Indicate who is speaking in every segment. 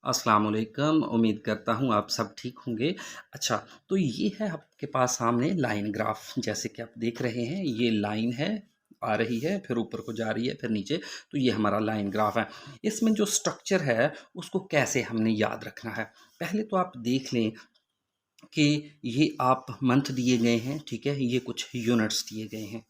Speaker 1: अस्सलाम वालेकुम। उम्मीद करता हूँ आप सब ठीक होंगे। अच्छा, तो ये है आपके पास सामने लाइन ग्राफ, जैसे कि आप देख रहे हैं ये लाइन है, आ रही है, फिर ऊपर को जा रही है, फिर नीचे। तो ये हमारा लाइन ग्राफ है। इसमें जो स्ट्रक्चर है उसको कैसे हमने याद रखना है। पहले तो आप देख लें कि ये आप मंथ दिए गए हैं, ठीक है, ये कुछ यूनिट्स दिए गए हैं,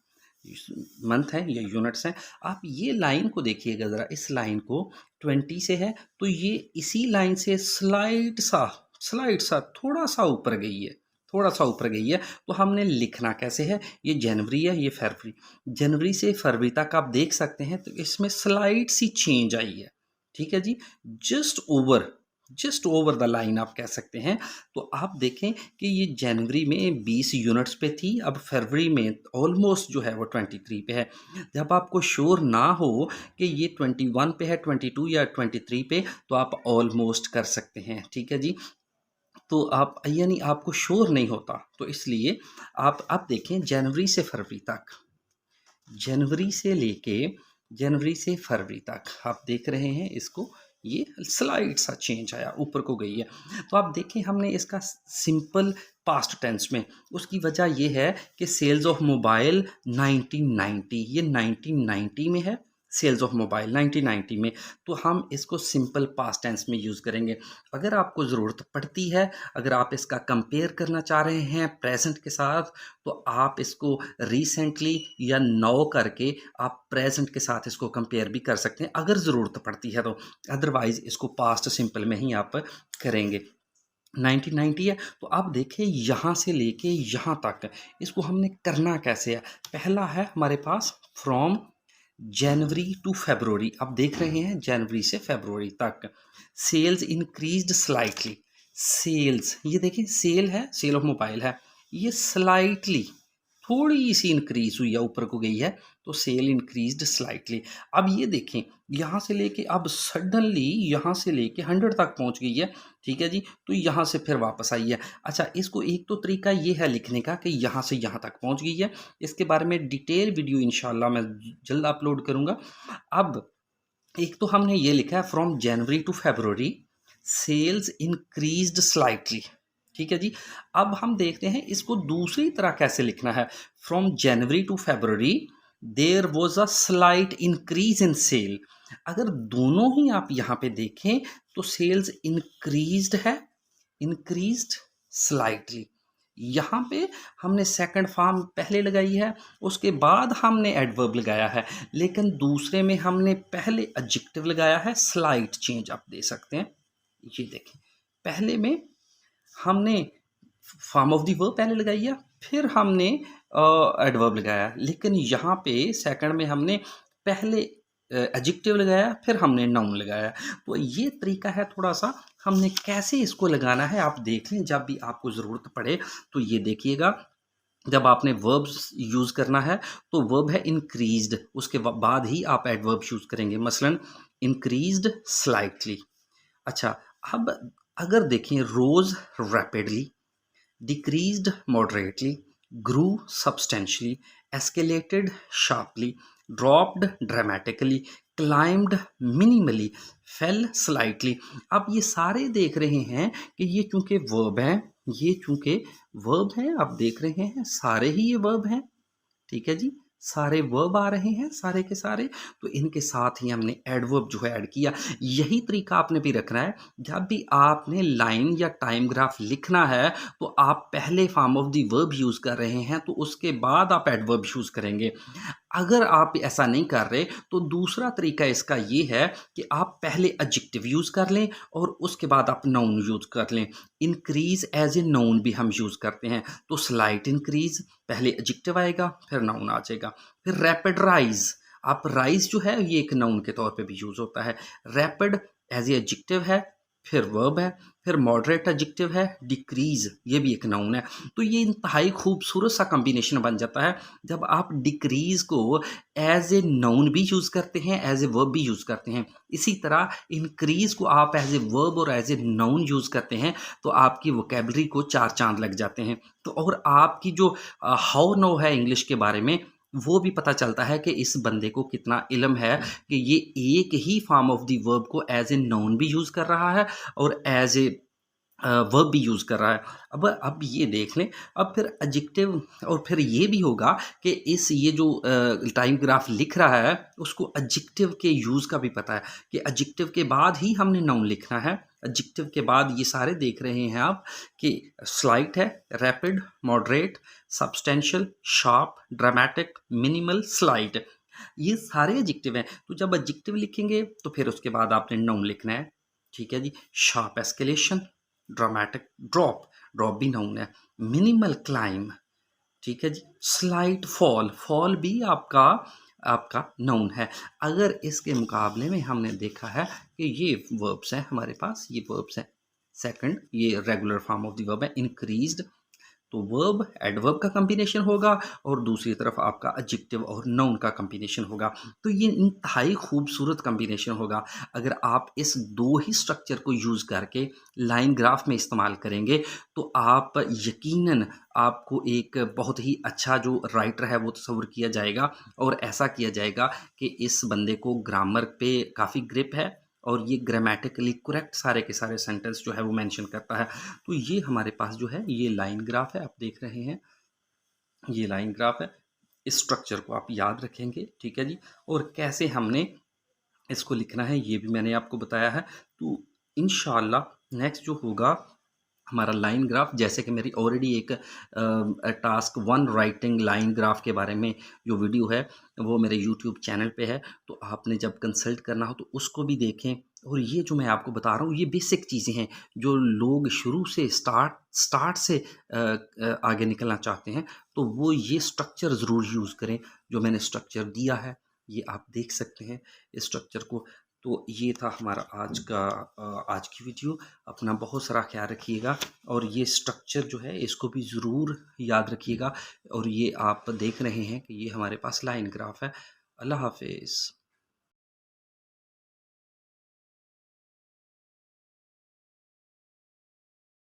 Speaker 1: मंथ है या यूनिट्स हैं। आप ये लाइन को देखिएगा ज़रा, इस लाइन को 20 से है, तो ये इसी लाइन से स्लाइड सा थोड़ा सा ऊपर गई है, थोड़ा सा ऊपर गई है। तो हमने लिखना कैसे है, ये जनवरी है, ये फरवरी, जनवरी से फरवरी तक आप देख सकते हैं, तो इसमें स्लाइड सी चेंज आई है, ठीक है जी। Just over just over the line आप कह सकते हैं। तो आप देखें कि ये जनवरी में 20 यूनिट्स पे थी, अब फरवरी में ऑलमोस्ट जो है वो 23 पे है। जब आपको श्योर ना हो कि ये 21 पे है, 22 या 23 पे, तो आप ऑलमोस्ट कर सकते हैं, ठीक है जी। तो आप यानी आपको श्योर नहीं होता, तो इसलिए आप अब देखें जनवरी से फरवरी तक, जनवरी से लेके जनवरी से फरवरी तक आप देख रहे हैं इसको, ये स्लाइड सा चेंज आया, ऊपर को गई है। तो आप देखें हमने इसका सिंपल पास्ट टेंस में, उसकी वजह ये है कि सेल्स ऑफ मोबाइल 1990, ये 1990 में है, सेल्स ऑफ मोबाइल 1990 में। तो हम इसको सिंपल पास्ट टेंस में यूज़ करेंगे। अगर आपको ज़रूरत पड़ती है, अगर आप इसका कंपेयर करना चाह रहे हैं प्रेजेंट के साथ, तो आप इसको रिसेंटली या नाउ करके आप प्रेजेंट के साथ इसको कंपेयर भी कर सकते हैं अगर ज़रूरत पड़ती है तो। अदरवाइज़ इसको पास्ट सिंपल में ही आप करेंगे। 1990 है, तो आप देखिए यहाँ से लेके यहाँ तक इसको हमने करना कैसे है। पहला है हमारे पास फ्रॉम जनवरी टू फरवरी, आप देख रहे हैं जनवरी से फरवरी तक सेल्स इंक्रीज्ड स्लाइटली। सेल्स, ये देखिए सेल है, सेल ऑफ मोबाइल है, ये स्लाइटली थोड़ी सी इंक्रीज हुई है, ऊपर को गई है, तो सेल इंक्रीज्ड स्लाइटली। अब ये देखें यहाँ से लेके अब सडनली यहाँ से लेके 100 तक पहुँच गई है, ठीक है जी। तो यहाँ से फिर वापस आई है। अच्छा, इसको एक तो तरीका ये है लिखने का कि यहाँ से यहाँ तक पहुँच गई है। इसके बारे में डिटेल वीडियो इंशाल्लाह मैं जल्द अपलोड करूँगा। अब एक तो हमने ये लिखा है from January to February sales increased slightly, ठीक है जी। अब हम देखते हैं इसको दूसरी तरह कैसे लिखना है। From January to February there was a slight increase in sale. अगर दोनों ही आप यहाँ पे देखें तो सेल्स इंक्रीज्ड है, इंक्रीज्ड स्लाइटली। यहाँ पे हमने सेकंड फॉर्म पहले लगाई है, उसके बाद हमने एडवर्ब लगाया है, लेकिन दूसरे में हमने पहले एडजेक्टिव लगाया है, स्लाइट चेंज आप दे सकते हैं। ये देखें, पहले में हमने फॉर्म ऑफ द वर्ब पहले लगाई है, फिर हमने एडवर्ब लगाया, लेकिन यहाँ पे सेकंड में हमने पहले एडजेक्टिव लगाया, फिर हमने नाउन लगाया। तो ये तरीका है थोड़ा सा, हमने कैसे इसको लगाना है आप देख लें, जब भी आपको ज़रूरत पड़े तो ये देखिएगा। जब आपने वर्ब्स यूज़ करना है तो वर्ब है इंक्रीज्ड, उसके बाद ही आप एडवर्ब यूज़ करेंगे, मसलन इंक्रीज्ड स्लाइटली। अच्छा, अब अगर देखें रोज rapidly, decreased moderately, grew substantially, escalated sharply, dropped dramatically, climbed minimally, fell slightly। अब ये सारे देख रहे हैं कि ये चूंकि वर्ब हैं, ये चूंकि वर्ब हैं, आप देख रहे हैं सारे ही ये वर्ब हैं, ठीक है जी, सारे वर्ब आ रहे हैं सारे के सारे। तो इनके साथ ही हमने एडवर्ब जो है ऐड किया। यही तरीका आपने भी रखना है, जब भी आपने लाइन या टाइम ग्राफ लिखना है तो आप पहले form of the verb use कर रहे हैं, तो उसके बाद आप एडवर्ब यूज़ करेंगे। अगर आप ऐसा नहीं कर रहे तो दूसरा तरीका इसका ये है कि आप पहले एडजेक्टिव यूज़ कर लें और उसके बाद आप नाउन यूज़ कर लें। इंक्रीज एज ए नाउन भी हम यूज़ करते हैं, तो स्लाइट इंक्रीज पहले एडजेक्टिव आएगा, फिर नाउन आ जाएगा। फिर रैपिड राइज, आप राइज जो है ये एक नाउन के तौर पे भी यूज़ होता है। रैपिड एज ए एडजेक्टिव है, फिर वर्ब है, फिर मॉडरेट एडजेक्टिव है, डिक्रीज ये भी एक नाउन है। तो ये इंतहाई खूबसूरत सा कॉम्बिनेशन बन जाता है जब आप डिक्रीज को एज ए नाउन भी यूज़ करते हैं, एज ए वर्ब भी यूज़ करते हैं। इसी तरह इंक्रीज को आप एज ए वर्ब और एज ए नाउन यूज़ करते हैं, तो आपकी वोकेबलरी को चार चांद लग जाते हैं। तो और आपकी जो हाउ नो है इंग्लिश के बारे में, वो भी पता चलता है कि इस बंदे को कितना इल्म है कि ये एक ही फॉर्म ऑफ द वर्ब को एज ए नाउन भी यूज़ कर रहा है और एज ए वर्ब भी यूज़ कर रहा है। अब ये देख लें, अब फिर एडजेक्टिव और फिर ये भी होगा कि इस ये जो टाइम ग्राफ लिख रहा है उसको एडजेक्टिव के यूज़ का भी पता है कि एडजेक्टिव के बाद ही हमने नाउन लिखना है। एडजेक्टिव के बाद ये सारे देख रहे हैं आप कि स्लाइट है, rapid, moderate, substantial, sharp, dramatic, minimal, slight, ये सारे एडजेक्टिव हैं। तो जब एडजेक्टिव लिखेंगे तो फिर उसके बाद आपने नाउन लिखना है। ठीक है जी। Sharp escalation, dramatic drop, drop भी नाउन है। मिनिमल क्लाइम, ठीक है जी। स्लाइट फॉल, फॉल भी आपका आपका नाउन है। अगर इसके मुकाबले में हमने देखा है कि ये वर्ब्स हैं हमारे पास, ये वर्ब्स हैं। सेकंड, ये regular form of the verb है, इंक्रीज्ड, तो वर्ब एडवर्ब का कॉम्बिनेशन होगा और दूसरी तरफ आपका एडजेक्टिव और नाउन का कॉम्बिनेशन होगा। तो ये इंतहाई खूबसूरत कॉम्बिनेशन होगा। अगर आप इस दो ही स्ट्रक्चर को यूज़ करके लाइन ग्राफ में इस्तेमाल करेंगे तो आप यकीनन आपको एक बहुत ही अच्छा जो राइटर है वो तस्वुर किया जाएगा और ऐसा किया जाएगा कि इस बंदे को ग्रामर पे काफ़ी ग्रिप है और ये ग्रामेटिकली करेक्ट सारे के सारे सेंटेंस जो है वो मेंशन करता है। तो ये हमारे पास जो है ये लाइन ग्राफ है, आप देख रहे हैं, ये लाइन ग्राफ है। इस स्ट्रक्चर को आप याद रखेंगे, ठीक है जी। और कैसे हमने इसको लिखना है ये भी मैंने आपको बताया है। तो इंशाल्लाह नेक्स्ट जो होगा हमारा लाइन ग्राफ, जैसे कि मेरी ऑलरेडी एक टास्क 1 राइटिंग लाइन ग्राफ के बारे में जो वीडियो है वो मेरे यूट्यूब चैनल पे है, तो आपने जब कंसल्ट करना हो तो उसको भी देखें। और ये जो मैं आपको बता रहा हूँ ये बेसिक चीज़ें हैं जो लोग शुरू से स्टार्ट से आगे निकलना चाहते हैं, तो वो ये स्ट्रक्चर ज़रूर यूज़ करें जो मैंने स्ट्रक्चर दिया है। ये आप देख सकते हैं इस स्ट्रक्चर को। तो ये था हमारा आज की वीडियो। अपना बहुत सारा ख्याल रखिएगा और ये स्ट्रक्चर जो है इसको भी ज़रूर याद रखिएगा। और ये आप देख रहे हैं कि ये हमारे पास लाइन ग्राफ है। अल्लाह हाफिज़।